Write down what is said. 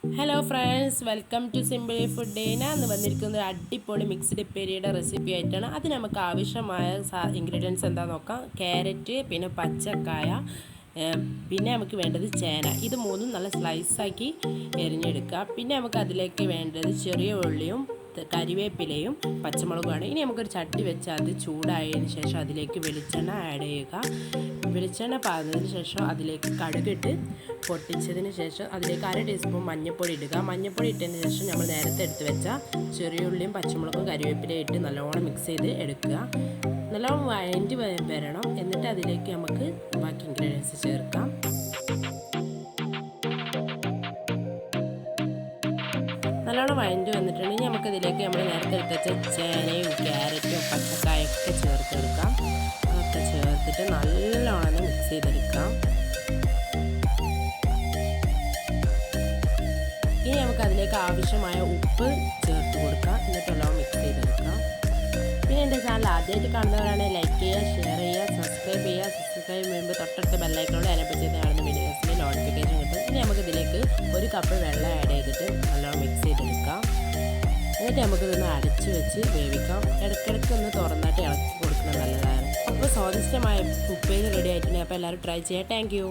Hello friends, welcome to simple food. ഞാൻ ഇന്ന് വന്നിരിക്കുന്നത് അടിപൊളി മിക്സ്ഡ് ഉപ്പേരിയുടെ റെസിപ്പി ആയിട്ടാണ്. അത് നമുക്ക് ആവശ്യമായ ഇൻഗ്രീഡിയൻസ് എന്താണെന്ന് നോക്കാം. ക്യാരറ്റ്, പിന്നെ പച്ചക്കായ, പിന്നെ നമുക്ക് വേണ്ടത് ചേന. ഇത് മൂന്നും നല്ല സ്ലൈസാക്കി എരിഞ്ഞെടുക്കുക. പിന്നെ നമുക്ക് അതിലേക്ക് വേണ്ടത് ചെറിയ ഉള്ളിയും കരിവേപ്പിലയും പച്ചമുളകുമാണ്. ഇനി നമുക്കൊരു ചട്ടി വെച്ച് അത് ചൂടായതിന് ശേഷം അതിലേക്ക് വെളിച്ചെണ്ണ ആഡ് ചെയ്യുക. വെളിച്ചെണ്ണ പാർന്നതിന് ശേഷം അതിലേക്ക് കടുകിട്ട് പൊട്ടിച്ചതിന് ശേഷം അതിലേക്ക് 1/2 ടീസ്പൂൺ മഞ്ഞൾപ്പൊടി ഇടുക. മഞ്ഞൾപ്പൊടി ഇട്ടതിന് ശേഷം നമ്മൾ നേരത്തെ എടുത്ത് വെച്ച ചെറിയ ഉള്ളിയും പച്ചമുളകും കരിവേപ്പിലയും ഇട്ട് നല്ലോണം മിക്സ് ചെയ്ത് എടുക്കുക. നല്ലോണം വഴറ്റി വരണം. എന്നിട്ട് അതിലേക്ക് നമുക്ക് ബാക്കി ഇൻഗ്രീഡിയൻസ് ചേർക്കാം. നല്ലോണം വഴറ്റി വന്നിട്ടുണ്ടെങ്കിൽ നമുക്കിതിലേക്ക് നമ്മൾ നേരത്തെ എടുത്ത് വെച്ച ചേനയും ക്യാരറ്റും പച്ചക്കായൊക്കെ ചേർത്തെടുക്കാം. അതൊക്കെ ചേർത്തിട്ട് നല്ലോണം മിക്സ് ചെയ്തെടുക്കാം. ഇനി നമുക്ക് അതിലേക്ക് ആവശ്യമായ ഉപ്പ് ചേർത്ത് കൊടുക്കാം. എന്നിട്ടെല്ലാം മിക്സ് ചെയ്തെടുക്കാം. പിന്നെ എൻ്റെ ചാനൽ ആദ്യമായിട്ട് കാണുന്നവരാണെങ്കിൽ ലൈക്ക് ചെയ്യുക, ഷെയർ ചെയ്യുക, സബ്സ്ക്രൈബ് ചെയ്യുക. സബ്സ്ക്രൈബ് ചെയ്യുമ്പോൾ തൊട്ടടുത്ത ബെല്ലൈക്കണോട് എനേബിൾ ചെയ്ത് കാണുന്ന വീഡിയോസിന് നോട്ടിഫിക്കേഷൻ കിട്ടും. ഇനി നമുക്കിതിലേക്ക് 1 കപ്പ് വെള്ളം ആഡ് ചെയ്തിട്ട് നല്ലോണം മിക്സ് ചെയ്തെടുക്കാം. എന്നിട്ട് നമുക്കിതൊന്ന് അടച്ച് വെച്ച് വേവിക്കാം. ഇടയ്ക്കിടയ്ക്ക് ഒന്ന് തുറന്നിട്ട് ഇളക്കി കൊടുക്കുന്നത് നല്ലതാണ്. അപ്പോൾ സ്വാദിഷ്ടമായ ഉപ്പേരി റെഡി ആയിട്ടുണ്ട്. അപ്പോൾ എല്ലാവരും ട്രൈ ചെയ്യാം. Thank you.